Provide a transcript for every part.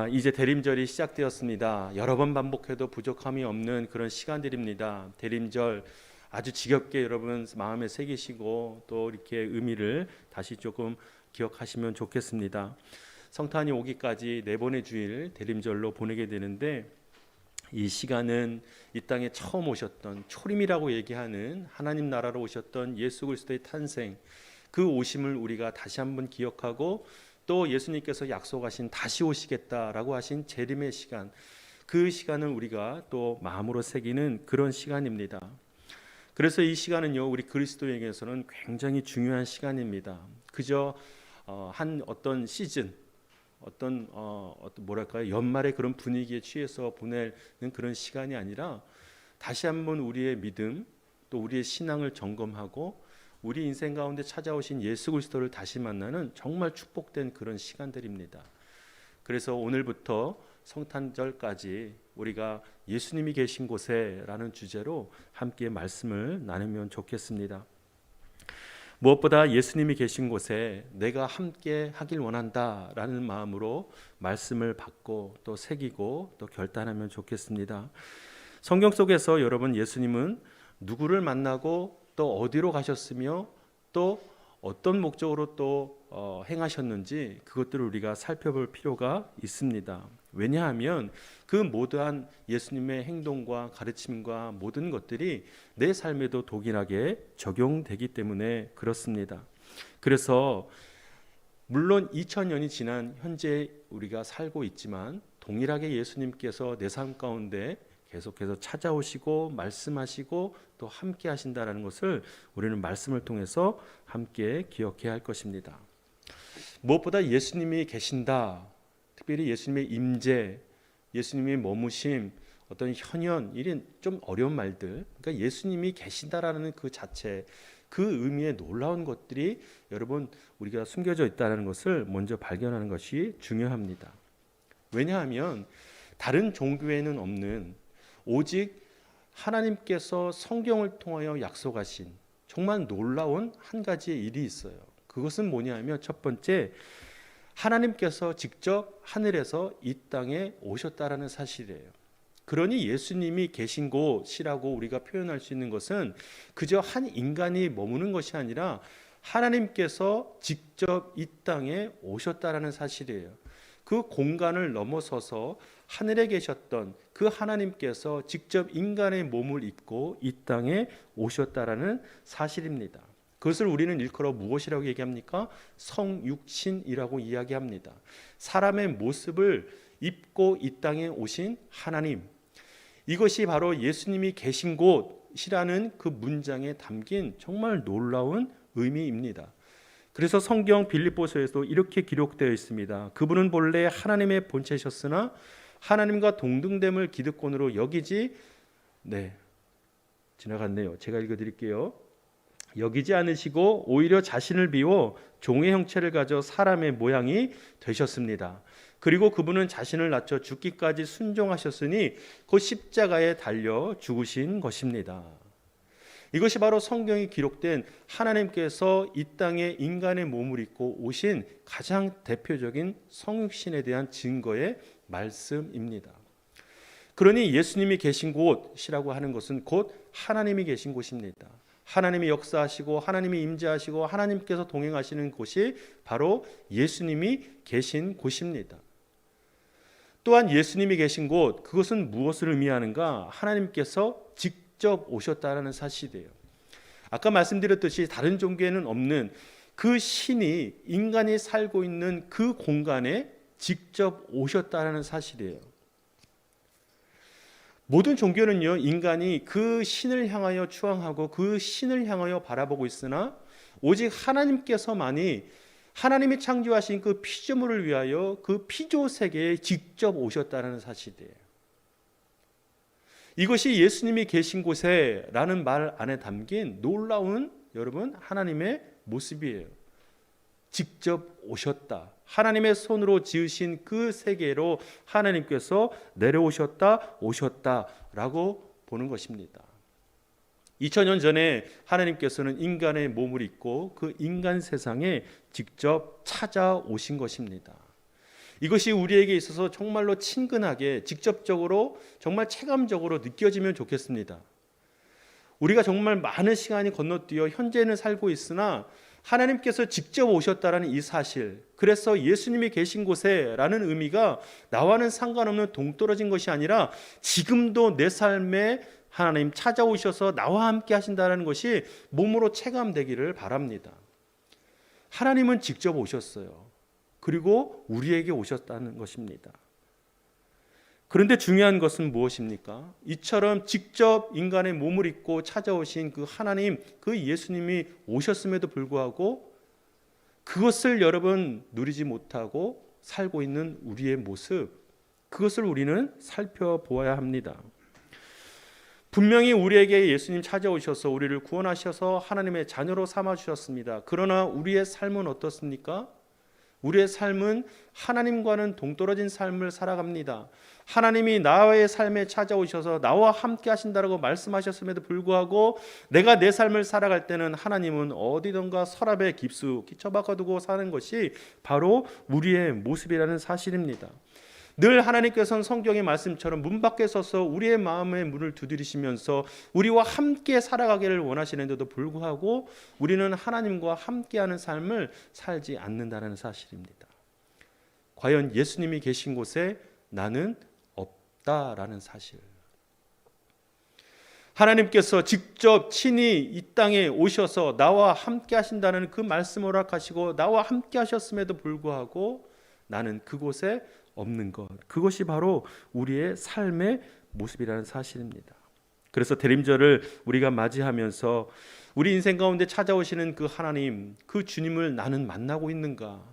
이제 대림절이 시작되었습니다. 여러 번 반복해도 부족함이 없는 그런 시간들입니다. 대림절 아주 지겹게 여러분 마음에 새기시고 또 이렇게 의미를 다시 조금 기억하시면 좋겠습니다. 성탄이 오기까지 네 번의 주일 대림절로 보내게 되는데, 이 시간은 이 땅에 처음 오셨던 초림이라고 얘기하는 하나님 나라로 오셨던 예수 그리스도의 탄생, 그 오심을 우리가 다시 한번 기억하고, 또 예수님께서 약속하신 다시 오시겠다라고 하신 재림의 시간, 그 시간을 우리가 또 마음으로 새기는 그런 시간입니다. 그래서 이 시간은요, 우리 그리스도인에게서는 굉장히 중요한 시간입니다. 그저 한 어떤 시즌, 어떤 뭐랄까요, 연말의 그런 분위기에 취해서 보내는 그런 시간이 아니라, 다시 한번 우리의 믿음, 또 우리의 신앙을 점검하고 우리 인생 가운데 찾아오신 예수 그리스도를 다시 만나는 정말 축복된 그런 시간들입니다. 그래서 오늘부터 성탄절까지 우리가 예수님이 계신 곳에라는 주제로 함께 말씀을 나누면 좋겠습니다. 무엇보다 예수님이 계신 곳에 내가 함께 하길 원한다라는 마음으로 말씀을 받고 또 새기고 또 결단하면 좋겠습니다. 성경 속에서 여러분, 예수님은 누구를 만나고 또 어디로 가셨으며 또 어떤 목적으로 또 행하셨는지, 그것들을 우리가 살펴볼 필요가 있습니다. 왜냐하면 그 모든 예수님의 행동과 가르침과 모든 것들이 내 삶에도 동일하게 적용되기 때문에 그렇습니다. 그래서 물론 2000년이 지난 현재 우리가 살고 있지만, 동일하게 예수님께서 내 삶 가운데 계속해서 찾아오시고 말씀하시고 또 함께 하신다라는 것을 우리는 말씀을 통해서 함께 기억해야 할 것입니다. 무엇보다 예수님이 계신다, 특별히 예수님의 임재, 예수님의 머무심, 어떤 현현, 이런 좀 어려운 말들, 그러니까 예수님이 계신다라는 그 자체, 그 의미의 놀라운 것들이 여러분 우리가 숨겨져 있다는 것을 먼저 발견하는 것이 중요합니다. 왜냐하면 다른 종교에는 없는, 오직 하나님께서 성경을 통하여 약속하신 정말 놀라운 한 가지의 일이 있어요. 그것은 뭐냐면, 첫 번째, 하나님께서 직접 하늘에서 이 땅에 오셨다라는 사실이에요. 그러니 예수님이 계신 곳이라고 우리가 표현할 수 있는 것은 그저 한 인간이 머무는 것이 아니라 하나님께서 직접 이 땅에 오셨다라는 사실이에요. 그 공간을 넘어서서 하늘에 계셨던 그 하나님께서 직접 인간의 몸을 입고 이 땅에 오셨다라는 사실입니다. 그것을 우리는 일컬어 무엇이라고 얘기합니까? 성육신이라고 이야기합니다. 사람의 모습을 입고 이 땅에 오신 하나님, 이것이 바로 예수님이 계신 곳이라는 그 문장에 담긴 정말 놀라운 의미입니다. 그래서 성경 빌립보서에도 이렇게 기록되어 있습니다. 그분은 본래 하나님의 본체셨으나 하나님과 동등됨을 기득권으로 여기지, 지나갔네요. 제가 읽어드릴게요. 여기지 않으시고 오히려 자신을 비워 종의 형체를 가져 사람의 모양이 되셨습니다. 그리고 그분은 자신을 낮춰 죽기까지 순종하셨으니 곧 십자가에 달려 죽으신 것입니다. 이것이 바로 성경이 기록된 하나님께서 이 땅에 인간의 몸을 입고 오신 가장 대표적인 성육신에 대한 증거의 말씀입니다. 그러니 예수님이 계신 곳이라고 하는 것은 곧 하나님이 계신 곳입니다. 하나님이 역사하시고 하나님이 임재하시고 하나님께서 동행하시는 곳이 바로 예수님이 계신 곳입니다. 또한 예수님이 계신 곳, 그것은 무엇을 의미하는가? 하나님께서 직접 오셨다는 사실이에요. 아까 말씀드렸듯이 다른 종교에는 없는 그 신이 인간이 살고 있는 그 공간에 직접 오셨다는 사실이에요. 모든 종교는요, 인간이 그 신을 향하여 추앙하고 그 신을 향하여 바라보고 있으나, 오직 하나님께서만이 하나님이 창조하신 그 피조물을 위하여 그 피조 세계에 직접 오셨다는 사실이에요. 이것이 예수님이 계신 곳에 라는 말 안에 담긴 놀라운, 여러분, 하나님의 모습이에요. 직접 오셨다. 하나님의 손으로 지으신 그 세계로 하나님께서 내려오셨다, 오셨다라고 보는 것입니다. 2000년 전에 하나님께서는 인간의 몸을 입고 그 인간 세상에 직접 찾아오신 것입니다. 이것이 우리에게 있어서 정말로 친근하게 직접적으로 정말 체감적으로 느껴지면 좋겠습니다. 우리가 정말 많은 시간이 건너뛰어 현재는 살고 있으나 하나님께서 직접 오셨다라는 이 사실, 그래서 예수님이 계신 곳에라는 의미가 나와는 상관없는 동떨어진 것이 아니라 지금도 내 삶에 하나님 찾아오셔서 나와 함께 하신다는 것이 몸으로 체감되기를 바랍니다. 하나님은 직접 오셨어요. 그리고 우리에게 오셨다는 것입니다. 그런데 중요한 것은 무엇입니까? 이처럼 직접 인간의 몸을 입고 찾아오신 그 하나님, 그 예수님이 오셨음에도 불구하고 그것을 여러분 누리지 못하고 살고 있는 우리의 모습, 그것을 우리는 살펴보아야 합니다. 분명히 우리에게 예수님 찾아오셔서 우리를 구원하셔서 하나님의 자녀로 삼아주셨습니다. 그러나 우리의 삶은 어떻습니까? 우리의 삶은 하나님과는 동떨어진 삶을 살아갑니다. 하나님이 나의 삶에 찾아오셔서 나와 함께 하신다라고 말씀하셨음에도 불구하고 내가 내 삶을 살아갈 때는 하나님은 어디든가 서랍에 깊숙이 처박아두고 사는 것이 바로 우리의 모습이라는 사실입니다. 늘 하나님께서는 성경의 말씀처럼 문 밖에 서서 우리의 마음의 문을 두드리시면서 우리와 함께 살아가기를 원하시는데도 불구하고 우리는 하나님과 함께하는 삶을 살지 않는다는 사실입니다. 과연 예수님이 계신 곳에 나는 없다라는 사실. 하나님께서 직접 친히 이 땅에 오셔서 나와 함께 하신다는 그 말씀을 허락하시고 나와 함께 하셨음에도 불구하고 나는 그곳에 없는 것, 그것이 바로 우리의 삶의 모습이라는 사실입니다. 그래서 대림절을 우리가 맞이하면서 우리 인생 가운데 찾아오시는 그 하나님, 그 주님을 나는 만나고 있는가?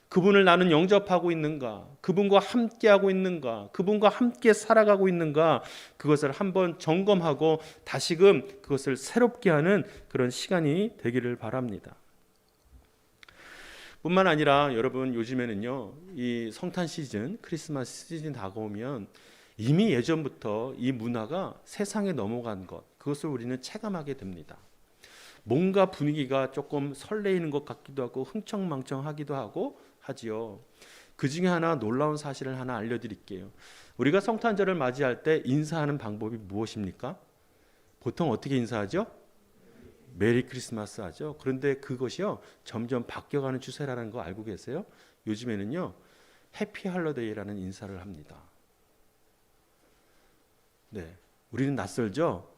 그분을 나는 영접하고 있는가? 그분과 함께하고 있는가? 그분과 함께 살아가고 있는가? 그것을 한번 점검하고 다시금 그것을 새롭게 하는 그런 시간이 되기를 바랍니다. 뿐만 아니라 여러분, 요즘에는요, 이 성탄 시즌, 크리스마스 시즌 다가오면 이미 예전부터 이 문화가 세상에 넘어간 것, 그것을 우리는 체감하게 됩니다. 뭔가 분위기가 조금 설레이는 것 같기도 하고 흥청망청하기도 하고 하지요. 그 중에 하나 놀라운 사실을 하나 알려드릴게요. 우리가 성탄절을 맞이할 때 인사하는 방법이 무엇입니까? 보통 어떻게 인사하죠? 메리 크리스마스 하죠. 그런데 그것이요 점점 바뀌어가는 추세라는 거 알고 계세요? 요즘에는요 해피 할러데이라는 인사를 합니다. 네, 우리는 낯설죠.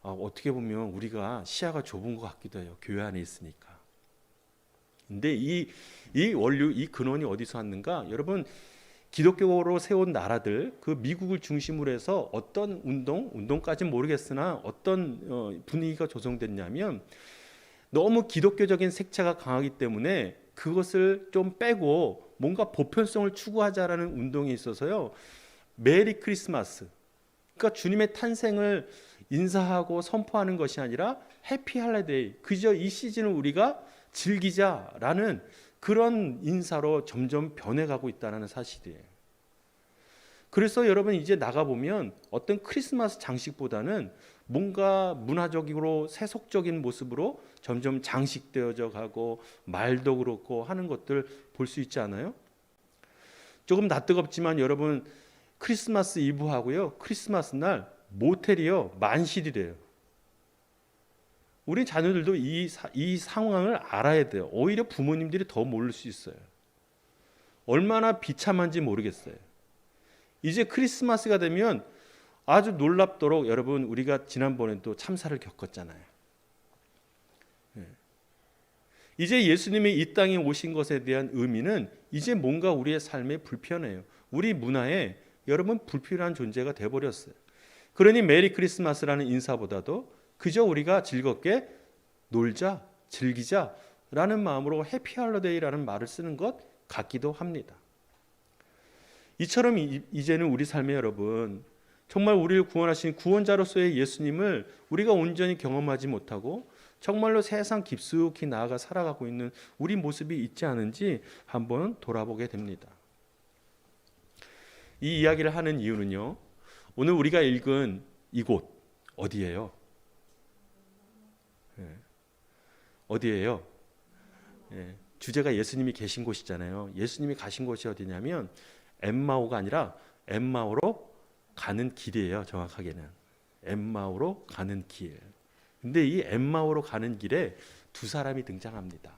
어떻게 보면 우리가 시야가 좁은 것 같기도 해요. 교회 안에 있으니까. 근데 이 원류, 이 근원이 어디서 왔는가? 여러분, 기독교로 세운 나라들, 그 미국을 중심으로 해서 어떤 운동까지는 모르겠으나 어떤 분위기가 조성됐냐면 너무 기독교적인 색채가 강하기 때문에 그것을 좀 빼고 뭔가 보편성을 추구하자라는 운동이 있어서요. 메리 크리스마스, 그러니까 주님의 탄생을 인사하고 선포하는 것이 아니라 해피 할리데이, 그저 이 시즌을 우리가 즐기자라는 그런 인사로 점점 변해가고 있다는 사실이에요. 그래서 여러분 이제 나가보면 어떤 크리스마스 장식보다는 뭔가 문화적으로 세속적인 모습으로 점점 장식되어져 가고 말도 그렇고 하는 것들 볼 수 있지 않아요? 조금 낯뜨겁지만 여러분, 크리스마스 이브하고요 크리스마스 날 모텔이요 만실이래요. 우리 자녀들도 이 상황을 알아야 돼요. 오히려 부모님들이 더 모를 수 있어요. 얼마나 비참한지 모르겠어요. 이제 크리스마스가 되면 아주 놀랍도록 여러분, 우리가 지난번에도 참사를 겪었잖아요. 이제 예수님이 이 땅에 오신 것에 대한 의미는 이제 뭔가 우리의 삶에 불편해요. 우리 문화에 여러분 불필요한 존재가 돼버렸어요. 그러니 메리 크리스마스라는 인사보다도 그저 우리가 즐겁게 놀자, 즐기자라는 마음으로 해피 할리데이라는 말을 쓰는 것 같기도 합니다. 이처럼 이제는 우리 삶에 여러분, 정말 우리를 구원하신 구원자로서의 예수님을 우리가 온전히 경험하지 못하고 정말로 세상 깊숙이 나아가 살아가고 있는 우리 모습이 있지 않은지 한번 돌아보게 됩니다. 이 이야기를 하는 이유는요, 오늘 우리가 읽은 이곳 어디예요? 어디예요? 주제가 예수님이 계신 곳이잖아요. 예수님이 가신 곳이 어디냐면 엠마오가 아니라 엠마오로 가는 길이에요. 정확하게는 엠마오로 가는 길. 근데 이 엠마오로 가는 길에 두 사람이 등장합니다.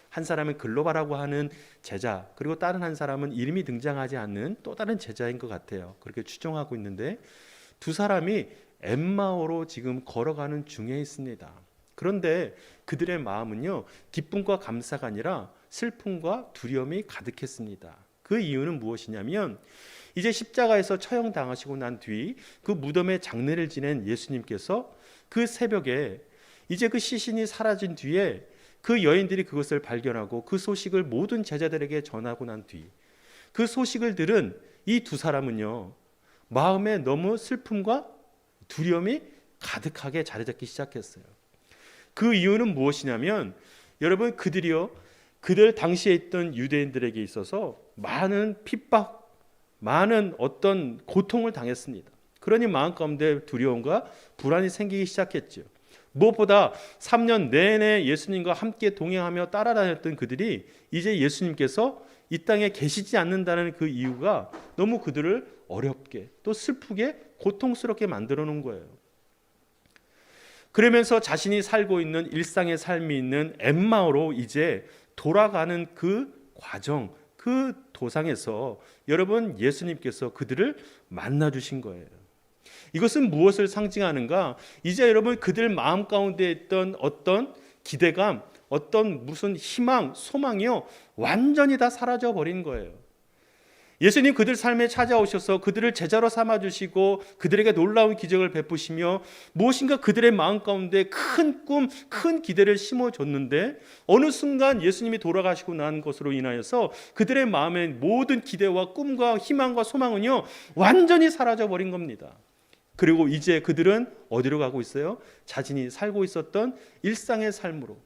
한 사람은 글로바라고 하는 제자, 그리고 다른 한 사람은 이름이 등장하지 않는 또 다른 제자인 것 같아요. 그렇게 추정하고 있는데 두 사람이 엠마오로 지금 걸어가는 중에 있습니다. 그런데 그들의 마음은요, 기쁨과 감사가 아니라 슬픔과 두려움이 가득했습니다. 그 이유는 무엇이냐면 이제 십자가에서 처형당하시고 난 뒤 그 무덤에 장례를 지낸 예수님께서 그 새벽에 이제 그 시신이 사라진 뒤에 그 여인들이 그것을 발견하고 그 소식을 모든 제자들에게 전하고 난 뒤 그 소식을 들은 이 두 사람은요, 마음에 너무 슬픔과 두려움이 가득하게 자리 잡기 시작했어요. 그 이유는 무엇이냐면 여러분, 그들이요, 그들 당시에 있던 유대인들에게 있어서 많은 핍박, 많은 어떤 고통을 당했습니다. 그러니 마음 가운데 두려움과 불안이 생기기 시작했죠. 무엇보다 3년 내내 예수님과 함께 동행하며 따라다녔던 그들이 이제 예수님께서 이 땅에 계시지 않는다는 그 이유가 너무 그들을 어렵게 또 슬프게 고통스럽게 만들어 놓은 거예요. 그러면서 자신이 살고 있는 일상의 삶이 있는 엠마오로 이제 돌아가는 그 과정, 그 도상에서 여러분, 예수님께서 그들을 만나 주신 거예요. 이것은 무엇을 상징하는가? 이제 여러분, 그들 마음 가운데 있던 어떤 기대감, 어떤 무슨 희망, 소망이요, 완전히 다 사라져 버린 거예요. 예수님 그들 삶에 찾아오셔서 그들을 제자로 삼아주시고 그들에게 놀라운 기적을 베푸시며 무엇인가 그들의 마음 가운데 큰 꿈, 큰 기대를 심어줬는데 어느 순간 예수님이 돌아가시고 난 것으로 인하여서 그들의 마음의 모든 기대와 꿈과 희망과 소망은요, 완전히 사라져버린 겁니다. 그리고 이제 그들은 어디로 가고 있어요? 자신이 살고 있었던 일상의 삶으로,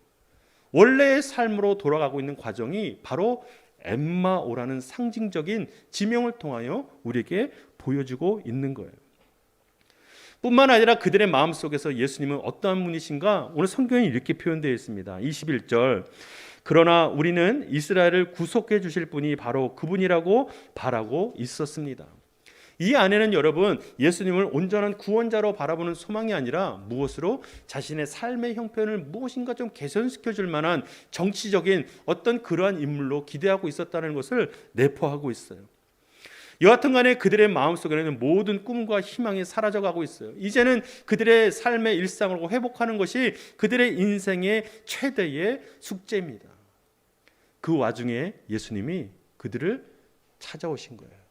원래의 삶으로 돌아가고 있는 과정이 바로 엠마오라는 상징적인 지명을 통하여 우리에게 보여주고 있는 거예요. 뿐만 아니라 그들의 마음속에서 예수님은 어떠한 분이신가? 오늘 성경에 이렇게 표현되어 있습니다. 21절, 그러나 우리는 이스라엘을 구속해 주실 분이 바로 그분이라고 바라고 있었습니다. 이 안에는 여러분, 예수님을 온전한 구원자로 바라보는 소망이 아니라 무엇으로? 자신의 삶의 형편을 무엇인가 좀 개선시켜 줄 만한 정치적인 어떤 그러한 인물로 기대하고 있었다는 것을 내포하고 있어요. 여하튼 간에 그들의 마음속에는 모든 꿈과 희망이 사라져가고 있어요. 이제는 그들의 삶의 일상을 회복하는 것이 그들의 인생의 최대의 숙제입니다. 그 와중에 예수님이 그들을 찾아오신 거예요.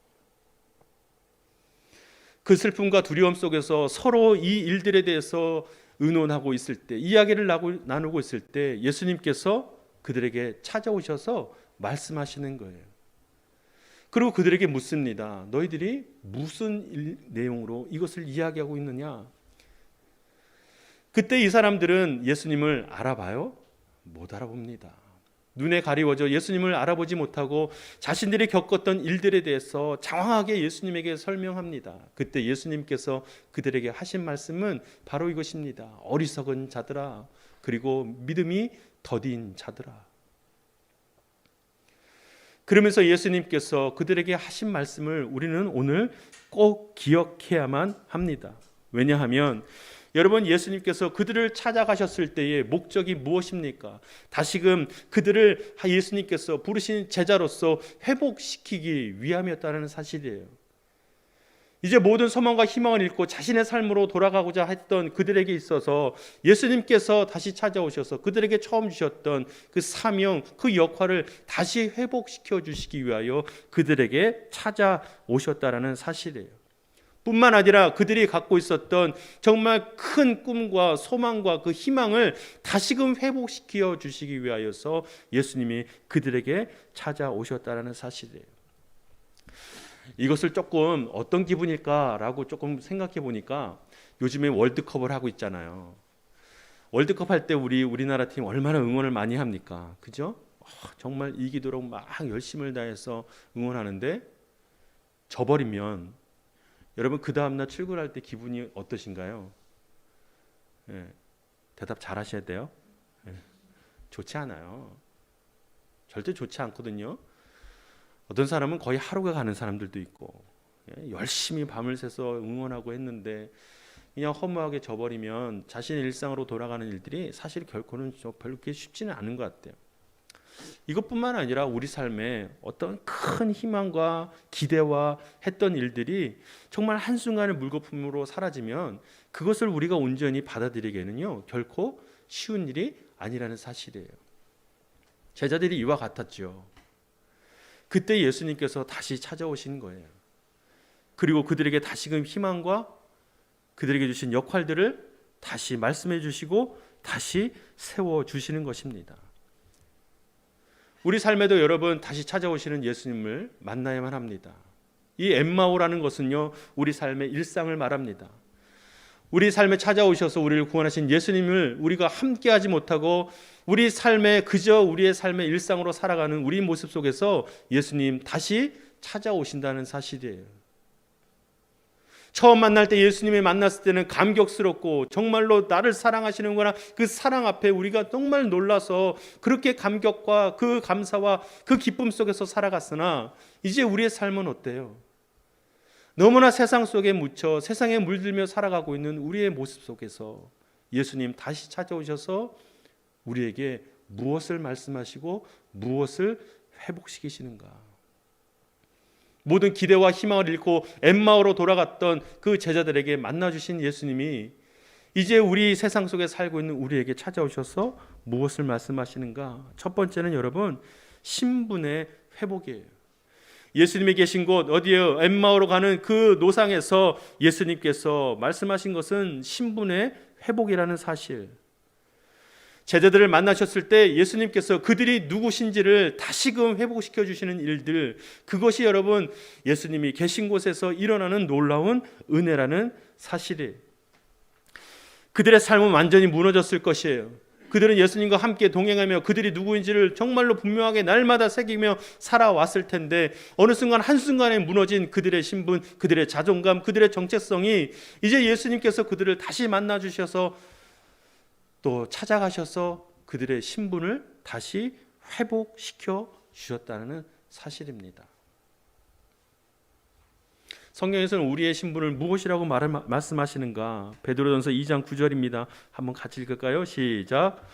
그 슬픔과 두려움 속에서 서로 이 일들에 대해서 의논하고 있을 때, 이야기를 나누고 있을 때 예수님께서 그들에게 찾아오셔서 말씀하시는 거예요. 그리고 그들에게 묻습니다. 너희들이 무슨 내용으로 이것을 이야기하고 있느냐? 그때 이 사람들은 예수님을 알아봐요? 못 알아봅니다. 눈에 가리워져 예수님을 알아보지 못하고 자신들이 겪었던 일들에 대해서 장황하게 예수님에게 설명합니다. 그때 예수님께서 그들에게 하신 말씀은 바로 이것입니다. 어리석은 자들아, 그리고 믿음이 더딘 자들아. 그러면서 예수님께서 그들에게 하신 말씀을 우리는 오늘 꼭 기억해야만 합니다. 왜냐하면 여러분, 예수님께서 그들을 찾아가셨을 때의 목적이 무엇입니까? 다시금 그들을 예수님께서 부르신 제자로서 회복시키기 위함이었다는 사실이에요. 이제 모든 소망과 희망을 잃고 자신의 삶으로 돌아가고자 했던 그들에게 있어서 예수님께서 다시 찾아오셔서 그들에게 처음 주셨던 그 사명, 그 역할을 다시 회복시켜 주시기 위하여 그들에게 찾아오셨다는 사실이에요. 뿐만 아니라 그들이 갖고 있었던 정말 큰 꿈과 소망과 그 희망을 다시금 회복시켜 주시기 위하여서 예수님이 그들에게 찾아오셨다는 사실이에요. 이것을 조금 어떤 기분일까라고 조금 생각해 보니까 요즘에 월드컵을 하고 있잖아요. 월드컵 할 때 우리나라 팀 얼마나 응원을 많이 합니까? 그죠? 정말 이기도록 막 열심을 다해서 응원하는데 져버리면 여러분, 그 다음날 출근할 때 기분이 어떠신가요? 대답 잘 하셔야 돼요. 좋지 않아요. 절대 좋지 않거든요. 어떤 사람은 거의 하루가 가는 사람들도 있고, 열심히 밤을 새서 응원하고 했는데 그냥 허무하게 져버리면 자신의 일상으로 돌아가는 일들이 사실 결코는 별로 그렇게 쉽지는 않은 것 같아요. 이것뿐만 아니라 우리 삶에 어떤 큰 희망과 기대와 했던 일들이 정말 한순간에 물거품으로 사라지면 그것을 우리가 온전히 받아들이기에는요 결코 쉬운 일이 아니라는 사실이에요. 제자들이 이와 같았죠. 그때 예수님께서 다시 찾아오신 거예요. 그리고 그들에게 다시금 희망과 그들에게 주신 역할들을 다시 말씀해 주시고 다시 세워주시는 것입니다. 우리 삶에도 여러분 다시 찾아오시는 예수님을 만나야만 합니다. 이 엠마오라는 것은요 우리 삶의 일상을 말합니다. 우리 삶에 찾아오셔서 우리를 구원하신 예수님을 우리가 함께하지 못하고 우리 삶에 그저 우리의 삶의 일상으로 살아가는 우리 모습 속에서 예수님 다시 찾아오신다는 사실이에요. 처음 만날 때 예수님을 만났을 때는 감격스럽고 정말로 나를 사랑하시는구나, 그 사랑 앞에 우리가 정말 놀라서 그렇게 감격과 그 감사와 그 기쁨 속에서 살아갔으나 이제 우리의 삶은 어때요? 너무나 세상 속에 묻혀 세상에 물들며 살아가고 있는 우리의 모습 속에서 예수님 다시 찾아오셔서 우리에게 무엇을 말씀하시고 무엇을 회복시키시는가? 모든 기대와 희망을 잃고 엠마오로 돌아갔던 그 제자들에게 만나주신 예수님이 이제 우리 세상 속에 살고 있는 우리에게 찾아오셔서 무엇을 말씀하시는가? 첫 번째는 여러분 신분의 회복이에요. 예수님이 계신 곳 어디에요? 엠마오로 가는 그 노상에서 예수님께서 말씀하신 것은 신분의 회복이라는 사실. 제자들을 만나셨을 때 예수님께서 그들이 누구신지를 다시금 회복시켜 주시는 일들, 그것이 여러분 예수님이 계신 곳에서 일어나는 놀라운 은혜라는 사실이에요. 그들의 삶은 완전히 무너졌을 것이에요. 그들은 예수님과 함께 동행하며 그들이 누구인지를 정말로 분명하게 날마다 새기며 살아왔을 텐데 어느 순간 한순간에 무너진 그들의 신분, 그들의 자존감, 그들의 정체성이 이제 예수님께서 그들을 다시 만나 주셔서 또 찾아가셔서 그들의 신분을 다시 회복시켜 주셨다는 사실입니다. 성경에서는 우리의 신분을 무엇이라고 말씀하시는가? 베드로전서 2장 9절입니다. 한번 같이 읽을까요? 시작.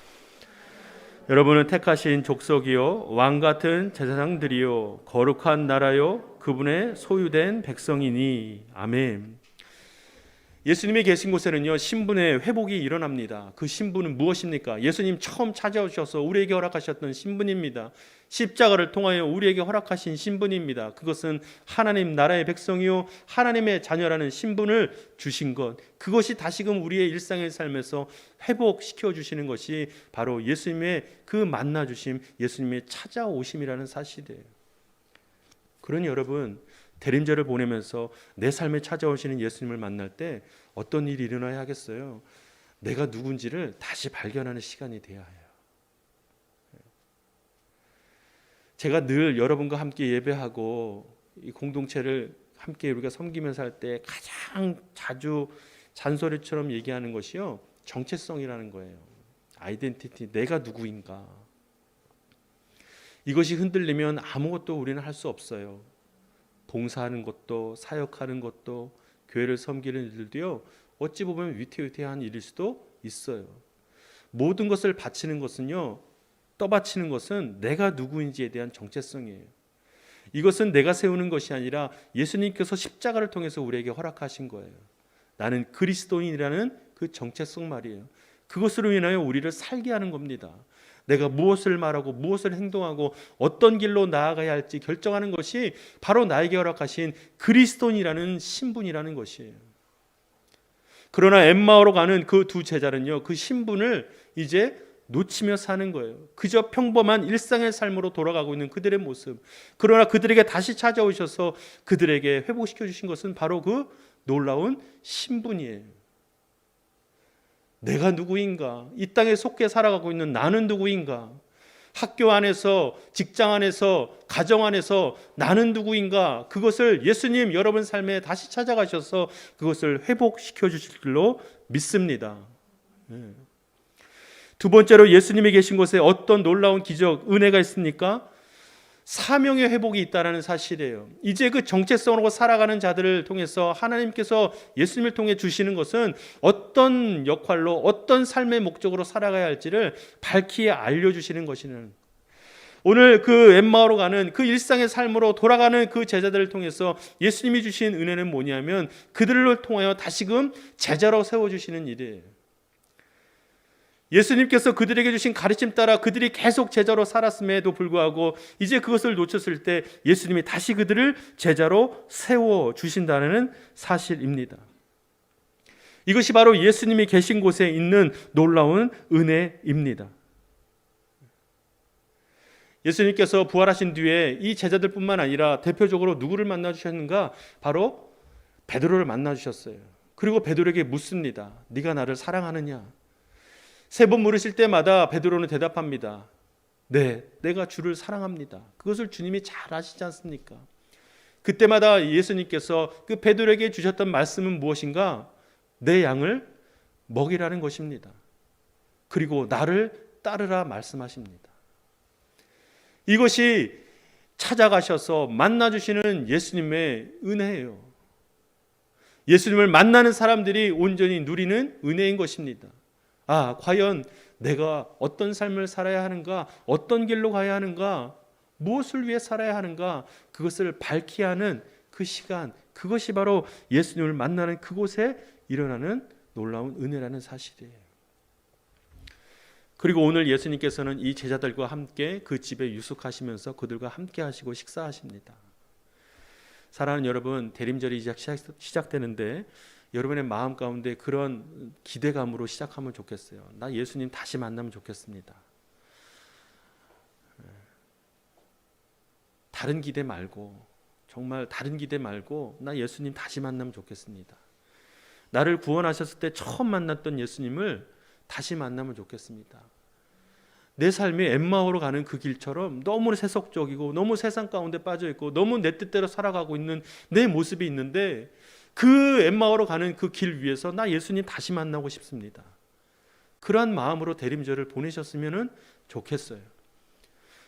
여러분은 택하신 족속이요 왕 같은 제사장들이요 거룩한 나라요 그분의 소유된 백성이니. 아멘. 예수님이 계신 곳에는요 신분의 회복이 일어납니다. 그 신분은 무엇입니까? 예수님 처음 찾아오셔서 우리에게 허락하셨던 신분입니다. 십자가를 통하여 우리에게 허락하신 신분입니다. 그것은 하나님 나라의 백성이요 하나님의 자녀라는 신분을 주신 것, 그것이 다시금 우리의 일상의 삶에서 회복시켜 주시는 것이 바로 예수님의 그 만나주심, 예수님의 찾아오심이라는 사실이에요. 그러니 여러분 대림절을 보내면서 내 삶에 찾아오시는 예수님을 만날 때 어떤 일이 일어나야 하겠어요? 내가 누군지를 다시 발견하는 시간이 되어야 해요. 제가 늘 여러분과 함께 예배하고 이 공동체를 함께 우리가 섬기면서 할 때 가장 자주 잔소리처럼 얘기하는 것이요 정체성이라는 거예요. 아이덴티티, 내가 누구인가. 이것이 흔들리면 아무것도 우리는 할 수 없어요. 봉사하는 것도 사역하는 것도 교회를 섬기는 일들도요 어찌 보면 위태위태한 일일 수도 있어요. 모든 것을 바치는 것은요 떠받치는 것은 내가 누구인지에 대한 정체성이에요. 이것은 내가 세우는 것이 아니라 예수님께서 십자가를 통해서 우리에게 허락하신 거예요. 나는 그리스도인이라는 그 정체성 말이에요. 그것으로 인하여 우리를 살게 하는 겁니다. 내가 무엇을 말하고 무엇을 행동하고 어떤 길로 나아가야 할지 결정하는 것이 바로 나에게 허락하신 그리스도인이라는 신분이라는 것이에요. 그러나 엠마오로 가는 그 두 제자는요 그 신분을 이제 놓치며 사는 거예요. 그저 평범한 일상의 삶으로 돌아가고 있는 그들의 모습. 그러나 그들에게 다시 찾아오셔서 그들에게 회복시켜 주신 것은 바로 그 놀라운 신분이에요. 내가 누구인가? 이 땅에 속해 살아가고 있는 나는 누구인가? 학교 안에서, 직장 안에서, 가정 안에서 나는 누구인가? 그것을 예수님 여러분 삶에 다시 찾아가셔서 그것을 회복시켜 주실 줄로 믿습니다. 두 번째로 예수님이 계신 곳에 어떤 놀라운 기적, 은혜가 있습니까? 사명의 회복이 있다는 사실이에요. 이제 그 정체성으로 살아가는 자들을 통해서 하나님께서 예수님을 통해 주시는 것은 어떤 역할로 어떤 삶의 목적으로 살아가야 할지를 밝히 알려주시는 것이는, 오늘 그 엠마오로 가는 그 일상의 삶으로 돌아가는 그 제자들을 통해서 예수님이 주신 은혜는 뭐냐면 그들을 통하여 다시금 제자로 세워주시는 일이에요. 예수님께서 그들에게 주신 가르침 따라 그들이 계속 제자로 살았음에도 불구하고 이제 그것을 놓쳤을 때 예수님이 다시 그들을 제자로 세워주신다는 사실입니다. 이것이 바로 예수님이 계신 곳에 있는 놀라운 은혜입니다. 예수님께서 부활하신 뒤에 이 제자들뿐만 아니라 대표적으로 누구를 만나 주셨는가? 바로 베드로를 만나 주셨어요. 그리고 베드로에게 묻습니다. 네가 나를 사랑하느냐? 3번 물으실 때마다 베드로는 대답합니다. 네, 내가 주를 사랑합니다. 그것을 주님이 잘 아시지 않습니까? 그때마다 예수님께서 그 베드로에게 주셨던 말씀은 무엇인가? 내 양을 먹이라는 것입니다. 그리고 나를 따르라 말씀하십니다. 이것이 찾아가셔서 만나주시는 예수님의 은혜예요. 예수님을 만나는 사람들이 온전히 누리는 은혜인 것입니다. 과연 내가 어떤 삶을 살아야 하는가, 어떤 길로 가야 하는가, 무엇을 위해 살아야 하는가, 그것을 밝히 하는 그 시간, 그것이 바로 예수님을 만나는 그곳에 일어나는 놀라운 은혜라는 사실이에요. 그리고 오늘 예수님께서는 이 제자들과 함께 그 집에 유숙하시면서 그들과 함께 하시고 식사하십니다. 사랑하는 여러분, 대림절이 시작되는데 여러분의 마음 가운데 그런 기대감으로 시작하면 좋겠어요. 나 예수님 다시 만나면 좋겠습니다. 다른 기대 말고, 정말 다른 기대 말고 나 예수님 다시 만나면 좋겠습니다. 나를 구원하셨을 때 처음 만났던 예수님을 다시 만나면 좋겠습니다. 내 삶이 엠마오로 가는 그 길처럼 너무 세속적이고 너무 세상 가운데 빠져있고 너무 내 뜻대로 살아가고 있는 내 모습이 있는데 그 엠마오로 가는 그 길 위에서 나 예수님 다시 만나고 싶습니다. 그러한 마음으로 대림절을 보내셨으면 좋겠어요.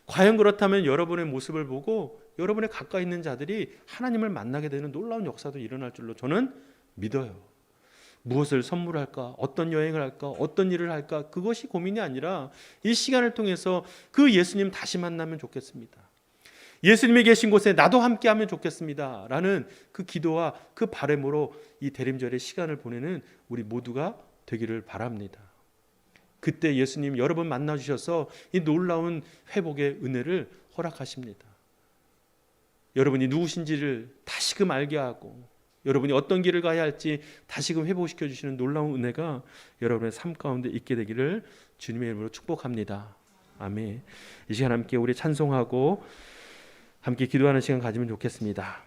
과연 그렇다면 여러분의 모습을 보고 여러분의 가까이 있는 자들이 하나님을 만나게 되는 놀라운 역사도 일어날 줄로 저는 믿어요. 무엇을 선물할까? 어떤 여행을 할까? 어떤 일을 할까? 그것이 고민이 아니라 이 시간을 통해서 그 예수님 다시 만나면 좋겠습니다. 예수님이 계신 곳에 나도 함께하면 좋겠습니다. 라는 그 기도와 그 바람으로 이 대림절의 시간을 보내는 우리 모두가 되기를 바랍니다. 그때 예수님 여러 번 만나주셔서 이 놀라운 회복의 은혜를 허락하십니다. 여러분이 누구신지를 다시금 알게 하고 여러분이 어떤 길을 가야 할지 다시금 회복시켜 주시는 놀라운 은혜가 여러분의 삶 가운데 있게 되기를 주님의 이름으로 축복합니다. 아멘. 이 시간 함께 우리 찬송하고 함께 기도하는 시간 가지면 좋겠습니다.